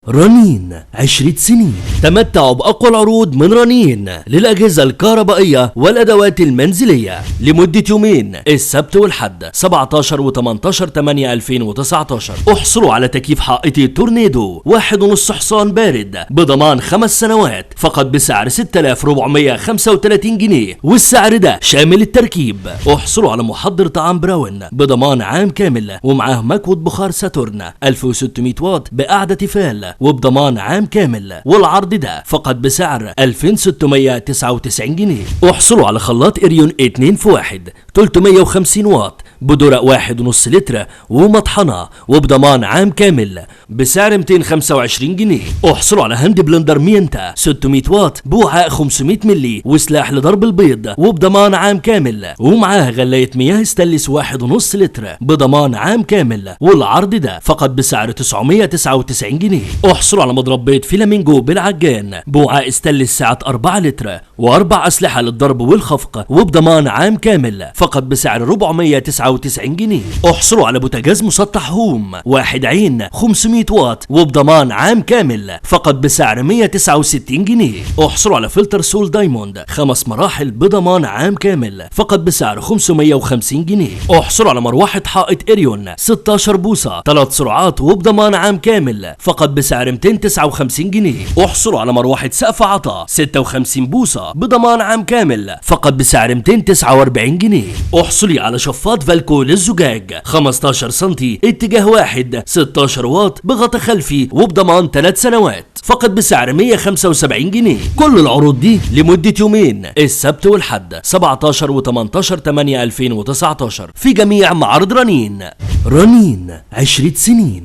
رنين 10 سنين. تمتعوا بأقوى العروض من رنين للأجهزة الكهربائية والأدوات المنزلية لمدة يومين السبت والحد 17 و 18/8/2019. احصلوا على تكييف حائطي تورنيدو 1.5 حصان بارد بضمان 5 سنوات فقط بسعر 6435 جنيه، والسعر ده شامل التركيب. احصلوا على محضر طعام براون بضمان عام كامل ومعاه مكوة بخار ساتورن 1600 واط بقعدة تيفال وبضمان عام كامل، والعرض ده فقط بسعر 2699 جنيه. احصلوا على خلاط اريون 2 في 1 350 واط بدرق 1.5 لتر ومطحنة وبضمان عام كامل بسعر 225 جنيه. احصلوا على هاند بلندر مينتا 600 واط بوعاء 500 ملي وسلاح لضرب البيض وبضمان عام كامل، ومعاه غلاية مياه ستانلس 1.5 لتر بضمان عام كامل، والعرض ده فقط بسعر 999 جنيه. احصلوا على مضرب بيض فلامينجو بالعجان بوعاء ستانلس سعة 4 لتر واربع اسلحة للضرب والخفق وبضمان عام كامل فقط بسعر 499 جنيه. احصلوا على بوتاجاز مسطح هوم 1 عين 500 واط وبضمان عام كامل فقط بسعر 169 جنيه. احصلوا على فلتر سول دايموند 5 مراحل بضمان عام كامل فقط بسعر 550 جنيه. احصلوا على مروحة حائط اريون 16 بوصة 3 سرعات وبضمان عام كامل فقط بسعر 259 جنيه. احصلوا على مروحة سقف عطا 56 بوصة بضمان عام كامل فقط بسعر 249 جنيه. احصلي على شفاط فالكو للزجاج 15 سنتي اتجاه واحد 16 واط بغطاء خلفي وبضمان 3 سنوات فقط بسعر 175 جنيه. كل العروض دي لمدة يومين السبت والحد 17 و 18/8/2019 في جميع معارض رنين. رنين 10 سنين.